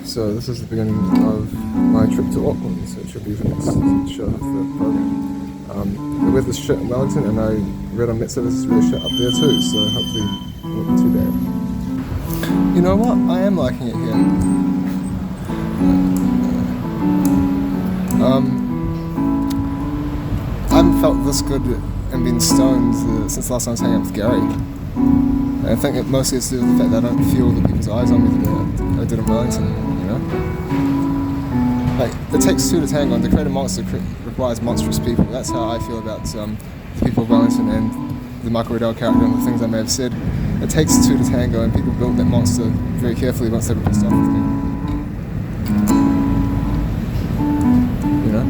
So this is the beginning of my trip to Auckland, so it should be the next show of the program. The weather's shit in Wellington, and I read on Metso this is really shit up there too, so hopefully it won't be too bad. You know what? I am liking it here. I haven't felt this good and been stoned since last time I was hanging out with Gary. And I think it mostly has to do with the fact that I don't feel the people's eyes on me that I did in Wellington, you know? Like, it takes two to tango, and to create a monster requires monstrous people. That's how I feel about the people of Wellington and the Michael Riddell character and the things I may have said. It takes two to tango, and people built that monster very carefully once they were pissed off with me. You know?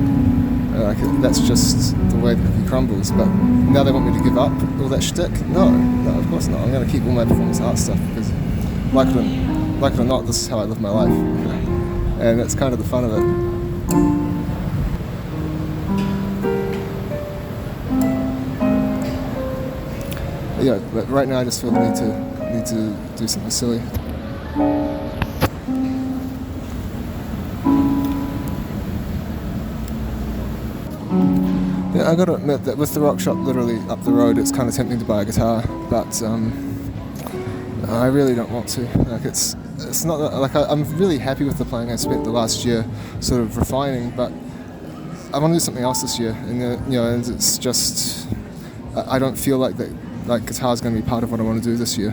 That's just the way the cookie crumbles. But now they want me to give up all that shtick? No, of course not. I'm going to keep all my performance art stuff because, like it or not, this is how I live my life. And that's kind of the fun of it. Yeah, but right now I just feel the need to do something silly. Yeah, I gotta admit that with the rock shop literally up the road, it's kind of tempting to buy a guitar, but I really don't want to. Like, it's not that, like, I'm really happy with the playing I spent the last year sort of refining, but I want to do something else this year, and and it's just I don't feel like that. Like, guitar's going to be part of what I want to do this year.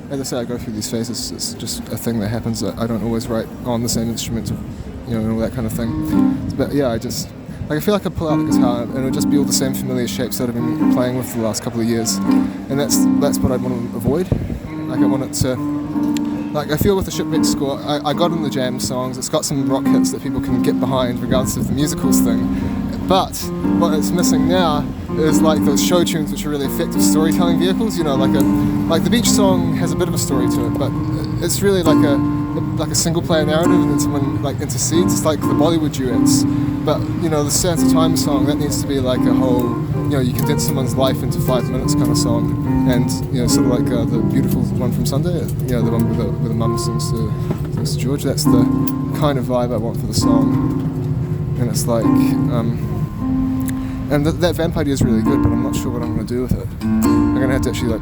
As I say, I go through these phases. It's just a thing that happens. I don't always write on the same instrument, and all that kind of thing. But yeah, I feel like I pull out the guitar and it'll just be all the same familiar shapes that I've been playing with for the last couple of years, and that's what I want to avoid. Like, I want it to, like, I feel with the Shipwreck score, I got in the jam songs. It's got some rock hits that people can get behind, regardless of the musicals thing. But what it's missing now is like those show tunes, which are really effective storytelling vehicles. Like the beach song has a bit of a story to it, but it's really like a single player narrative, and then someone like intercedes. It's like the Bollywood duets. But the Sands of Time song, that needs to be like a whole, you condense someone's life into 5 minutes kind of song. And sort of like the beautiful one from Sunday, the one where the mum sings to George. That's the kind of vibe I want for the song. And it's like, and that vamp idea is really good, but I'm not sure what I'm going to do with it. I'm going to have to actually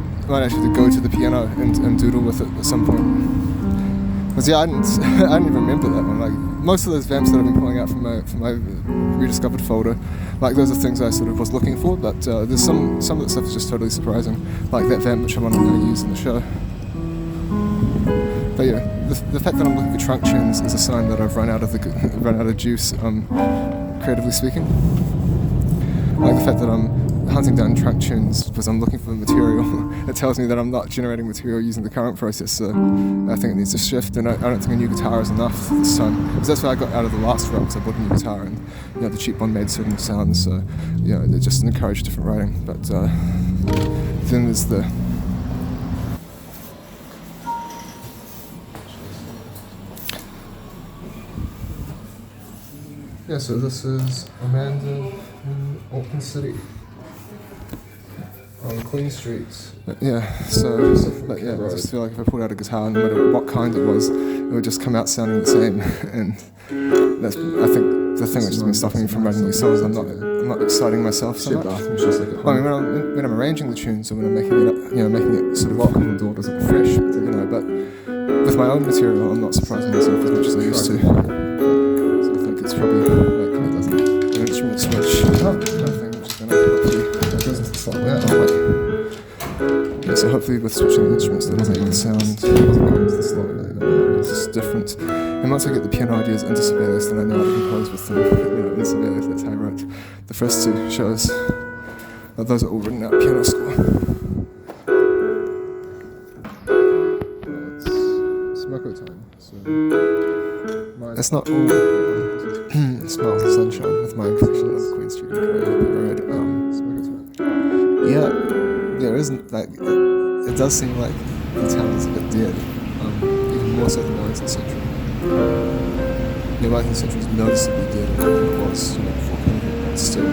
go to the piano and doodle with it at some point. Because I didn't even remember that one. Like, most of those vamps that I've been pulling out from my rediscovered folder, like, those are things I sort of was looking for, but there's some of that stuff is just totally surprising, like that vamp which I'm going to use in the show. But yeah, the fact that I'm looking for trunk tunes is a sign that I've run out of juice, creatively speaking. Like, the fact that I'm hunting down trunk tunes because I'm looking for material, it tells me that I'm not generating material using the current process, so I think it needs to shift, and I don't think a new guitar is enough this time. Because that's what I got out of the last rock, because I bought a new guitar, and the cheap one made certain sounds, so it just encouraged different writing. But then there's the... Yeah, so this is Amanda in Auckland City on Queen Street. Yeah, I just feel like if I pulled out a guitar, no matter what kind it was, it would just come out sounding the same. And that's, I think, the thing which has been stopping me from writing new songs. I'm not exciting myself so much. When I'm arranging the tunes, or when I'm making it sort of welcome the door doesn't fresh, but with my own material, I'm not surprising myself as much as I used to. It's probably like an instrument switch kind of thing, which is going to hopefully that goes into the slot so hopefully with switching the instruments that doesn't even sound into the slot, it's just different. And once I get the piano ideas into Sibelius, then I know how to compose with them in Sibelius. That's how I wrote the first two shows. But those are all written out piano score. It's Smoko time, so it's not all Smiles of Sunshine with my impression of Queen Street and Road. Yeah, there isn't, like, it does seem like the town is a bit dead, even more so than Wellington Central. Wellington Central is noticeably dead than it was before COVID, but still, a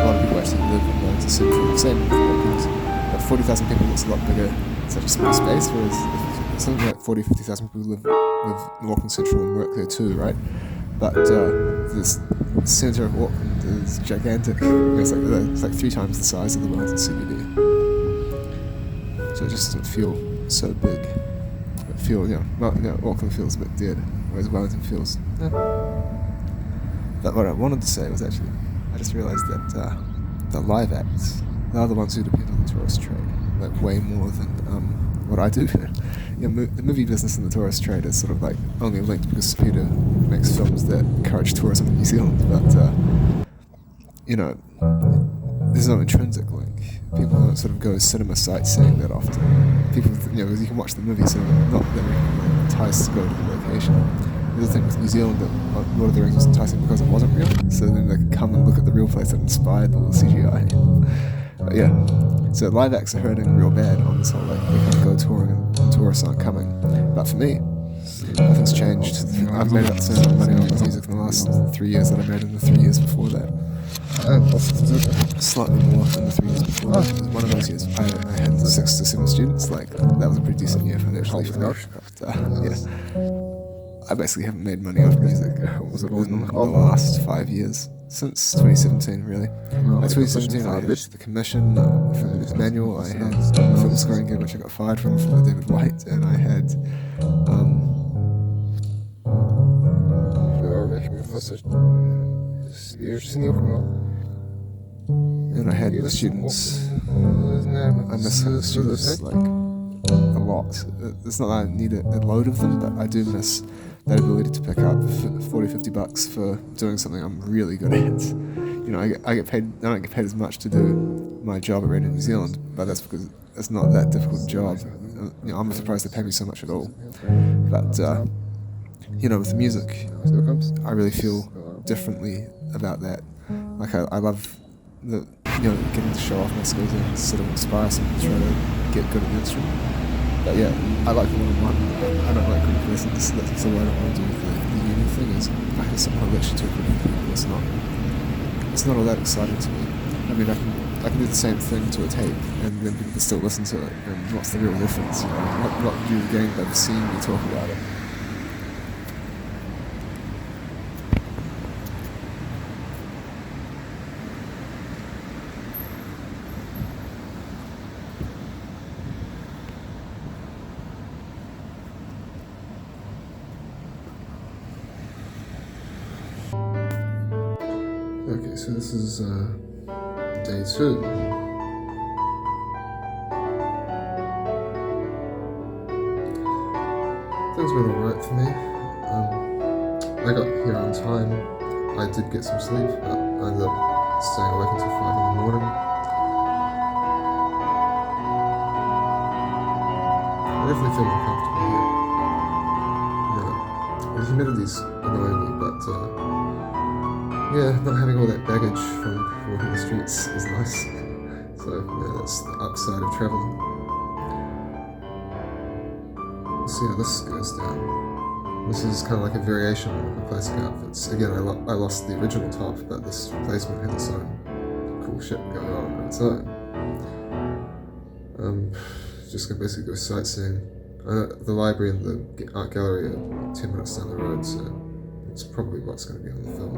lot of people actually live in Wellington Central, the same with Auckland. But 40,000 people looks a lot bigger in such a small space, whereas something like 40-50,000 people live in Auckland Central and work there too, right? But this centre of Auckland is gigantic. It's like 3 times the size of the Wellington CBD. So it just doesn't feel so big. Auckland feels a bit dead, whereas Wellington feels. But what I wanted to say was actually, I just realised that the live acts, they're the ones who depend on the tourist trade, like way more than what I do. The movie business and the tourist trade is sort of like only linked because Peter makes films that encourage tourism in New Zealand, but there's no intrinsic link. People don't sort of go cinema sightseeing that often. People, you can watch the movie, so not that really enticed to go to the location. The other thing with New Zealand, that Lord of the Rings was enticing because it wasn't real, so then they could come and look at the real place that inspired the CGI. But yeah, so live acts are hurting real bad on this whole we can't go touring and tourists aren't coming. But for me, nothing's changed. I've made up so much money on music in the last 3 years that I made in the 3 years before that. Slightly more than the 3 years before. One of those years I had 6 to 7 students. That was a pretty decent year financially for me. I basically haven't made money off music in the last 5 years. Since 2017, really. Like 2017, I had the commission from this manual. I had a film scoring gig, which I got fired from David White, and I had the students. I miss the students a lot. It's not that I need a load of them, but I do miss that ability to pick up $40-50 for doing something I'm really good at. I get paid. I don't get paid as much to do my job at Radio New Zealand, but that's because it's not that difficult a job. I'm surprised they pay me so much at all. But with the music, I really feel differently about that. I love getting to show off my skills and sort of inspire someone to try to get good at the instrument. But yeah, I like the one-on-one. I don't like group lessons. That's what I don't want to do with the uni thing. Is I have someone lecture to a group of people. It's not all that exciting to me. I mean, I can do the same thing to a tape, and then people can still listen to it. And what's the real difference? What do you gain by seeing me talk about it? Okay, so this is day 2. Things went alright for me. I got here on time. I did get some sleep, but I ended up staying awake until 5 in the morning. I definitely feel uncomfortable here. The humidity's annoying me, but not having all that baggage from walking the streets is nice. So that's the upside of traveling. We'll see how this goes down. This is kind of like a variation on my classic outfits. Again, I lost the original top, but this replacement had its own cool shit going on its own. Just gonna basically go sightseeing. The library and the art gallery are 10 minutes down the road, so it's probably what's going to be on the film.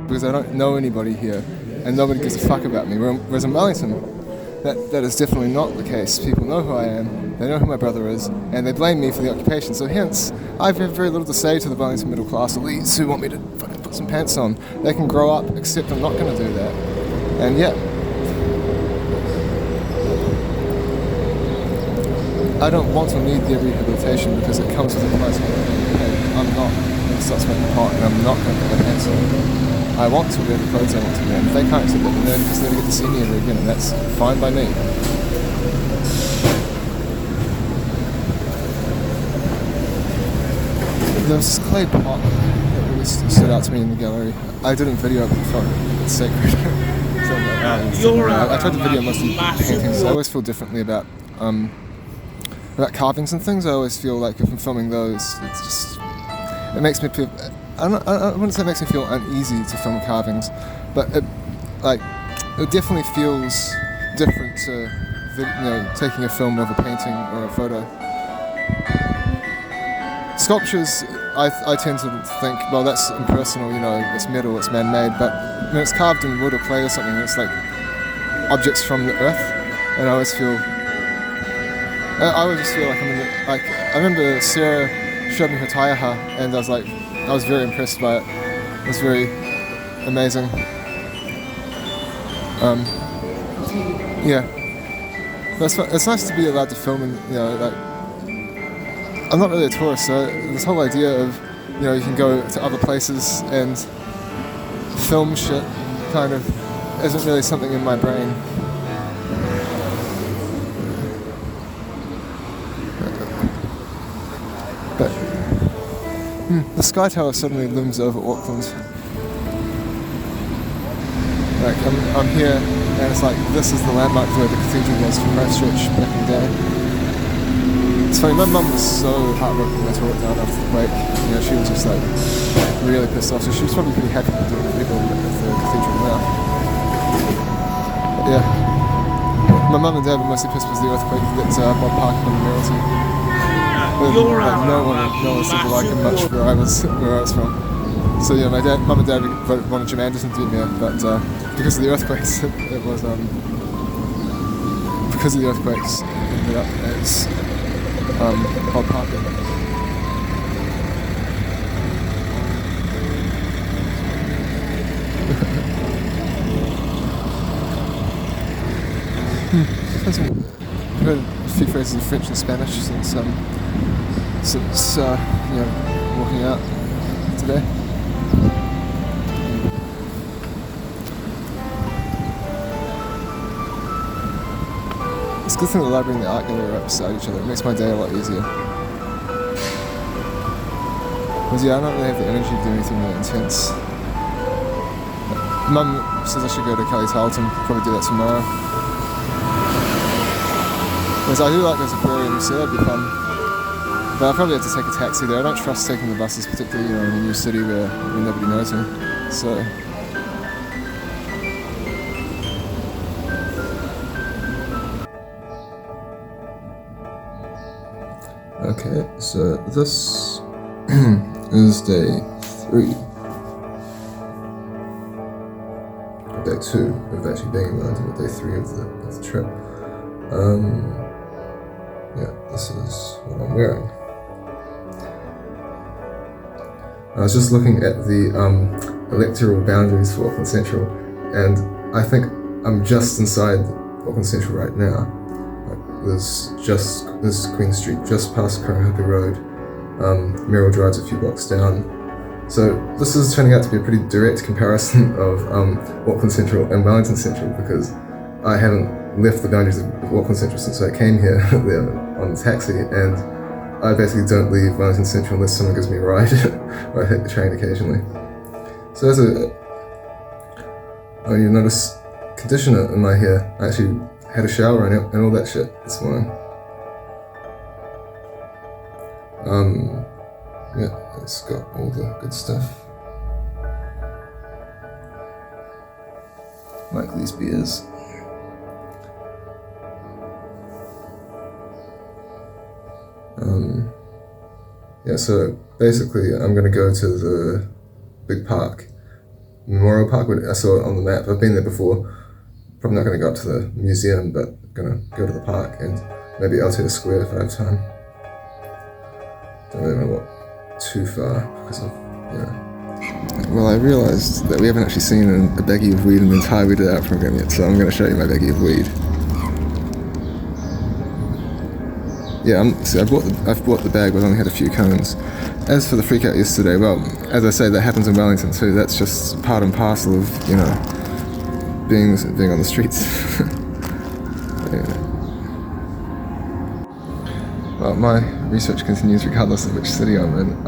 Because I don't know anybody here, and nobody gives a fuck about me. Whereas in Wellington, that is definitely not the case. People know who I am, they know who my brother is, and they blame me for the occupation. So hence, I have very little to say to the Wellington middle class elites who want me to fucking put some pants on. They can grow up, except I'm not going to do that. And I don't want to need the rehabilitation because it comes with a price. I'm not going to start smoking pot, and I'm not going to put my pants on. I want to wear the clothes I want to wear, and if they can't accept it, then just never get to see me ever again, and that's fine by me. There was this clay pot that really stood out to me in the gallery. I didn't video it before, it's sacred. I tried to video mostly paintings. I always feel differently about carvings and things. I always feel like if I'm filming those, it makes me feel. I wouldn't say it makes me feel uneasy to film carvings, but it definitely feels different to taking a film of a painting or a photo. Sculptures, I tend to think, well, that's impersonal, it's metal, it's man-made, but when it's carved in wood or clay or something, it's like objects from the earth, and I always just feel like I'm in I remember Sarah showed me her taiaha, and I was very impressed by it. It was very amazing. It's nice to be allowed to film, and I'm not really a tourist, so this whole idea of you can go to other places and film shit kind of isn't really something in my brain. But the Sky Tower suddenly looms over Auckland. Like I'm here, and it's like this is the landmark where the cathedral was from Christchurch back in the day. It's funny, my mum was so heartbroken when I tore it down after the quake. She was just really pissed off. So she was probably pretty happy with doing the rebuild of the cathedral now. But yeah, my mum and dad were mostly pissed because the earthquake that Bob Parker on the Mayoralty. No one seemed to like him much where I was from. So yeah, mum and dad wanted Jim Anderson to be mayor, but because of the earthquakes, it was because of the earthquakes, it ended up as Bob Parker. I've heard a few phrases of French and Spanish since walking out today. It's a good thing the library and the art gallery are up beside each other. It makes my day a lot easier. Because I don't really have the energy to do anything really intense. Mum says I should go to Kelly Tarleton, probably do that tomorrow. Because I do like those aquariums, so that'd be fun. But I'll probably have to take a taxi there. I don't trust taking the buses, particularly in a new city where nobody knows me. So. Okay, so this is day 3. Day 2 of actually being in London, but day 3 of the trip. This is what I'm wearing. I was just looking at the electoral boundaries for Auckland Central, and I think I'm just inside Auckland Central right now. This is Queen Street, just past Karanghaka Road. Merrill Drive's a few blocks down. So this is turning out to be a pretty direct comparison of Auckland Central and Wellington Central, because I haven't left the boundaries of Auckland Central since I came here on the taxi, and I basically don't leave Wellington Central unless someone gives me a ride, or I take the train occasionally. So you notice conditioner in my hair. I actually had a shower and all that shit this morning. It's got all the good stuff. Like these beers. So basically I'm going to go to the big park, Memorial Park. I saw it on the map. I've been there before. Probably not going to go up to the museum, but going to go to the park and maybe Aotea Square if I have time. Don't really know what too far because of, Well, I realised that we haven't actually seen a baggie of weed in the entire We Did Out program yet, so I'm going to show you my baggie of weed. Yeah, I've bought the bag, but I only had a few cones. As for the freak out yesterday, well, as I say, that happens in Wellington too. That's just part and parcel of, being on the streets. Well, my research continues regardless of which city I'm in.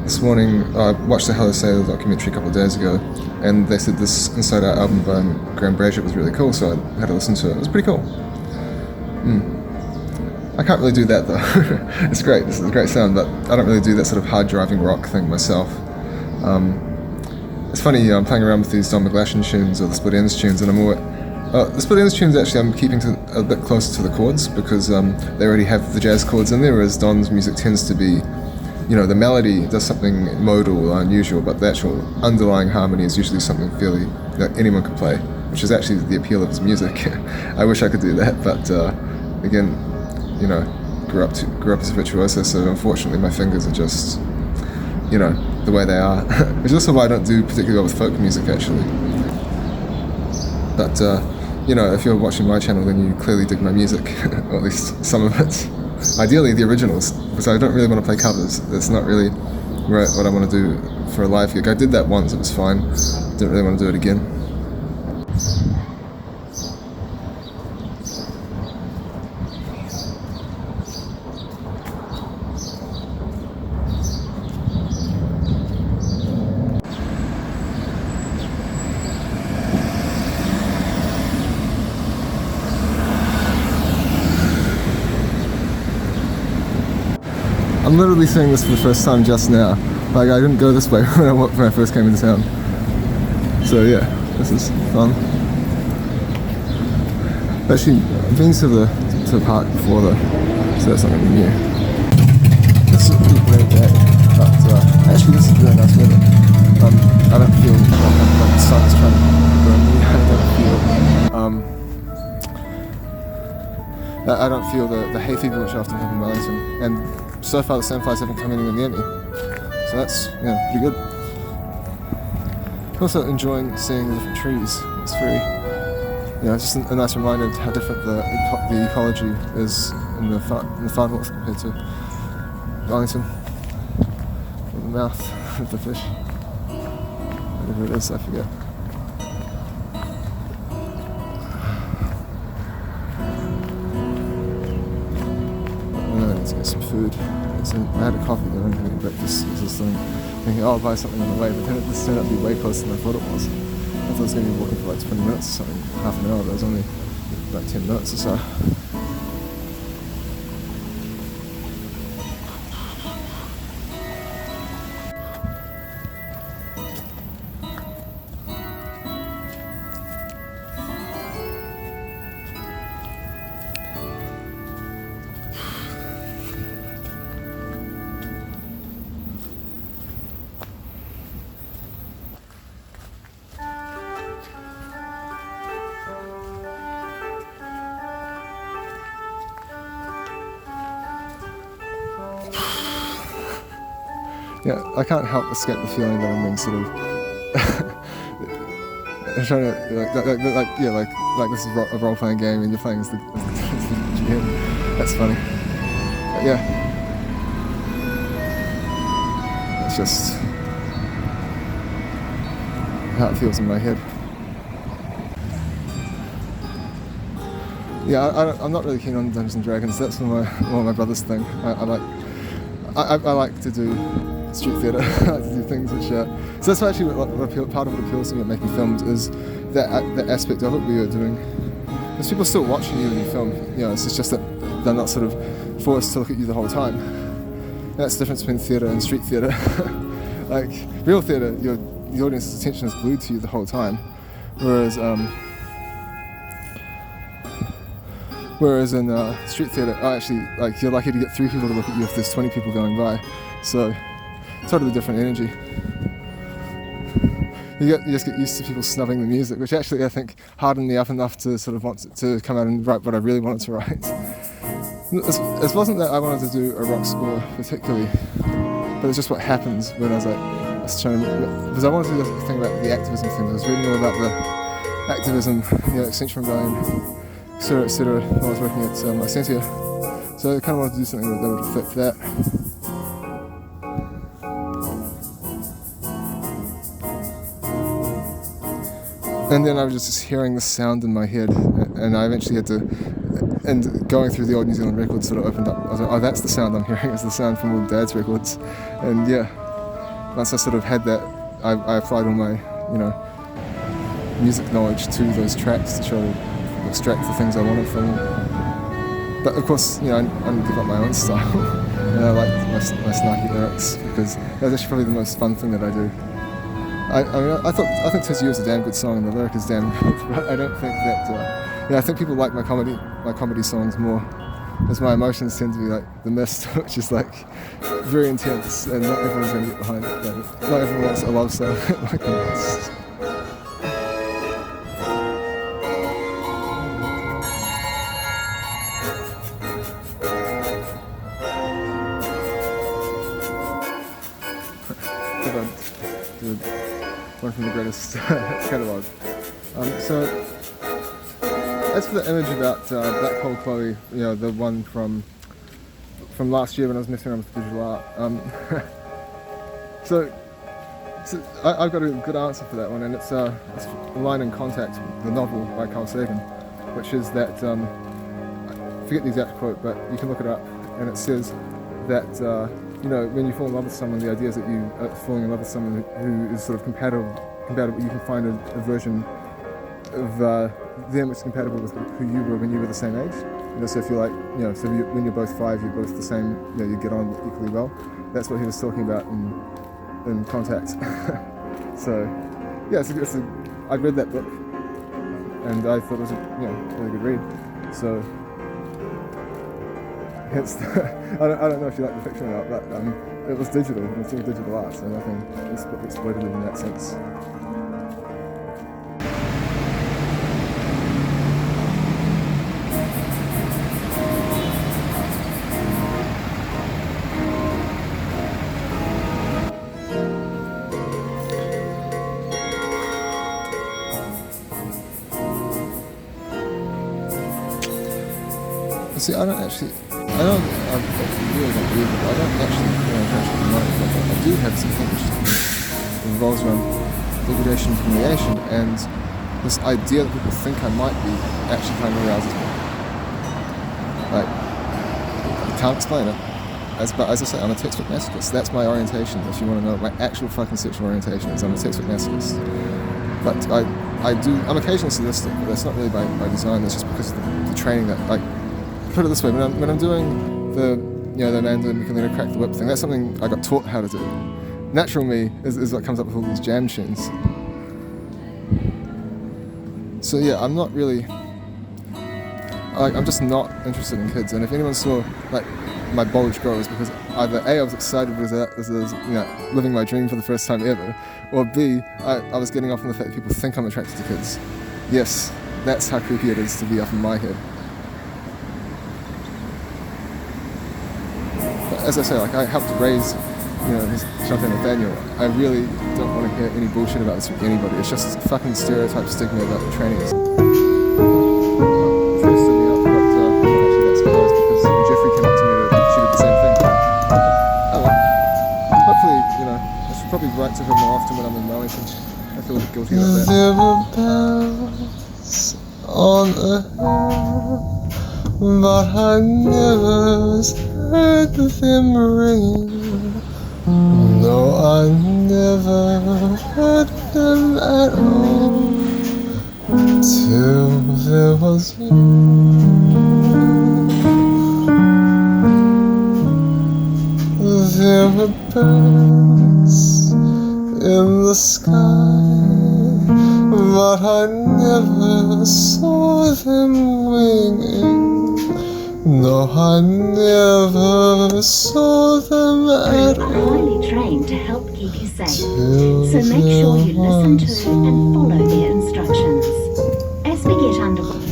This morning, I watched the Hello Sailor documentary a couple of days ago, and they said this Inside Out album by Graham Brazier was really cool, so I had to listen to it. It was pretty cool. I can't really do that though. It's great, this is a great sound, but I don't really do that sort of hard driving rock thing myself. It's funny, I'm playing around with these Don McGlashan tunes or the Split Ends tunes, and The split ends tunes actually I'm keeping to a bit closer to the chords because they already have the jazz chords in there, whereas Don's music tends to be, the melody does something modal or unusual, but the actual underlying harmony is usually something fairly that anyone can play, which is actually the appeal of his music. I wish I could do that, but again, grew up as a virtuoso, so unfortunately my fingers are just, the way they are. Which is also why I don't do particularly well with folk music actually. But if you're watching my channel, then you clearly dig my music, or at least some of it. Ideally the originals, because I don't really want to play covers. That's not really what I want to do for a live gig. I did that once, it was fine. Didn't really want to do it again. I'm literally seeing this for the first time just now. Like, I didn't go this way when I first came into town. So yeah, this is fun. Actually, I've been to the park before though, so that's not going to be new. This is a pretty great day, but actually this is really nice weather. I don't feel like the sun's trying to burn me. I don't feel the hay fever which I often have in Wellington, and so far the sandflies haven't come anywhere near me, so that's pretty good. I'm also enjoying seeing the different trees. It's very, it's just a nice reminder of how different the ecology is in the Far North compared to Wellington. Or the mouth of the fish, whatever it is, I forget. Let's get some food. I had a coffee, but I'm having breakfast. I was just thinking, I'll buy something on the way, but then it just turned out to be way closer than I thought it was. I thought I was going to be walking for like 20 minutes or something, half an hour, but it was only about 10 minutes or so. Yeah, I can't help escape the feeling that I'm being sort of I'm trying to like this is a role-playing game and you're playing as the GM. That's funny. But yeah, it's just how it feels in my head. Yeah, I'm not really keen on Dungeons and Dragons. That's one of my brother's thing. I like to do street theatre. I like to do things which so that's actually part of what appeals to me at making films is that aspect of it where you're doing, because people are still watching you when you film, it's just that they're not sort of forced to look at you the whole time. That's the difference between theatre and street theatre. Like real theatre, the audience's attention is glued to you the whole time, whereas in street theatre, you're lucky to get 3 people to look at you if there's 20 people going by. So, totally different energy. You just get used to people snubbing the music, which actually I think hardened me up enough to sort of want to come out and write what I really wanted to write. It wasn't that I wanted to do a rock score particularly, but it's just what happens when I was trying to, because I wanted to do the thing about the activism thing. I was reading all about the activism, Extinction Rebellion, etc. While I was working at Accentia. So I kind of wanted to do something that would fit that. And then I was just hearing the sound in my head, and I eventually had to, and going through the old New Zealand records sort of opened up. I was like, oh, that's the sound I'm hearing, is the sound from old Dad's records. And yeah, once I sort of had that, I applied all my, music knowledge to those tracks to try to extract the things I wanted from them. But of course, I didn't give up my own style, and I liked my snarky lyrics, because that was actually probably the most fun thing that I do. I think "'Tis You" is a damn good song, and the lyric is damn good. But I don't think that. I think people like my comedy songs more, as my emotions tend to be like "The Mist," which is like very intense, and not everyone's going to get behind it. But not everyone wants a love song like "The Mist." One from the greatest catalogue. So, as for the image about Black Hole Chloe, the one from last year when I was messing around with digital art. So I've got a good answer for that one, and it's a line in Contact, the novel by Carl Sagan, which is that, I forget the exact quote, but you can look it up, and it says that when you fall in love with someone, the idea is that you are falling in love with someone who is sort of compatible. You can find a version of them which is compatible with who you were when you were the same age. So if you're like, when you're both 5, you're both the same, you get on equally well. That's what he was talking about in Contact. So, yeah, I read that book, and I thought it was a really good read. So, hence, I don't know if you like the fiction or not, but it was digital, and it's all digital art, so nothing exploited in that sense. See, I really don't do it, but I don't actually know. I do have some interest that revolves around degradation and humiliation, and this idea that people think I might be actually kind of arouses me. Like, I can't explain it. But as I say, I'm a textbook masochist. That's my orientation. If you want to know my actual fucking sexual orientation, is I'm a textbook masochist. But I'm occasionally sadistic, but that's not really by design. That's just because of the training that, like, put it this way, when I'm doing the Amanda and Michelina Crack the Whip thing, that's something I got taught how to do. Natural me is what comes up with all these jam tunes. So yeah, I'm not really, I'm just not interested in kids. And if anyone saw like my bulge grow, it's because either A, I was excited as living my dream for the first time ever, or B, I was getting off on the fact that people think I'm attracted to kids. Yes, that's how creepy it is to be up in my head. As I say, I helped raise, Jonathan Nathaniel. I really don't want to hear any bullshit about this from anybody. It's just fucking stereotype stigma about the training. It's really stood me up, but I'm not actually that surprised because when Jeffrey came up to me, she did the same thing. Oh well. Hopefully, I should probably write to her more often when I'm in Wellington. I feel a bit guilty about that. There were bells on a hill, but I never heard them ringing. No, I never heard them at all till there was you. There were birds in the sky, but I never saw them winging. No, I never saw them at all. We're highly trained to help keep you safe, so make sure you listen to and follow their instructions. As we get underway.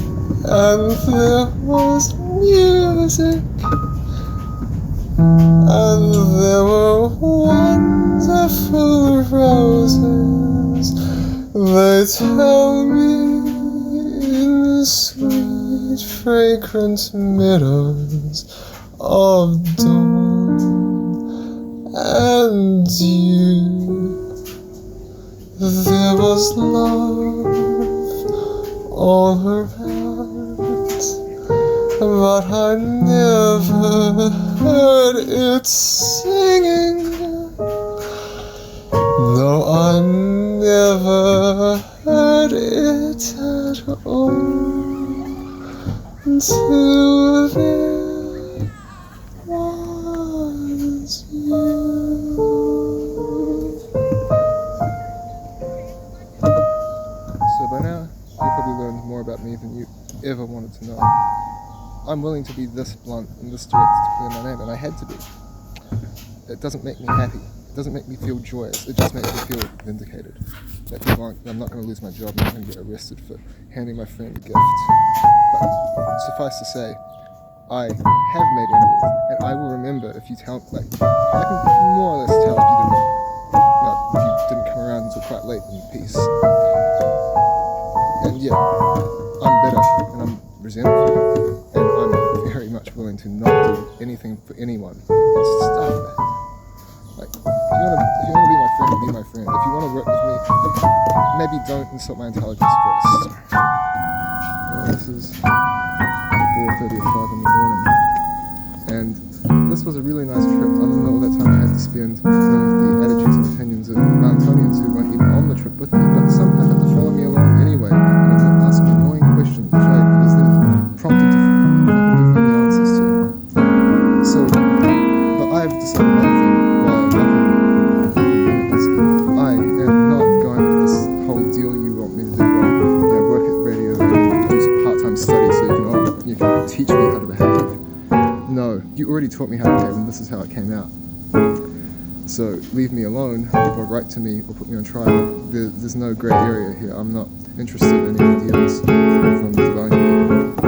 And there was music, and there were wonderful roses. They tell me in sweet fragrant meadows of dawn and you, there was love all around, but I never heard it singing. No, I never heard it at all until there was you. more about me than you ever wanted to know. I'm willing to be this blunt and this direct to clear my name, and I had to be. It doesn't make me happy. It doesn't make me feel joyous. It just makes me feel vindicated. That I'm not going to lose my job. I'm not going to get arrested for handing my friend a gift. But suffice to say, I have made enemies, and I will remember if you tell, like, I can more or less tell if you didn't come around until quite late in peace. And yeah, I'm bitter and I'm resentful, and I'm very much willing to not do anything for anyone. It's stuff that, like, if you want to be my friend, be my friend. If you want to work with me, maybe don't insult my intelligence first. This is 4:30 or 5 in the morning, and this was a really nice trip, other than all that time I had to spend dealing with the attitudes and opinions of Mountonians who weren't even on the trip with me, but somehow had to follow me along anyway, and then ask me annoying questions, which I was then prompted to fucking give them the answers to. So, but I've decided one thing while I'm back is I am not going with this whole deal you want me to do, work at radio and do some part-time study so you can teach me how to behave. No, you already taught me how to behave, and this is how it came out. So leave me alone, or write to me, or put me on trial. There's no grey area here. I'm not interested in any deals from the valuable people.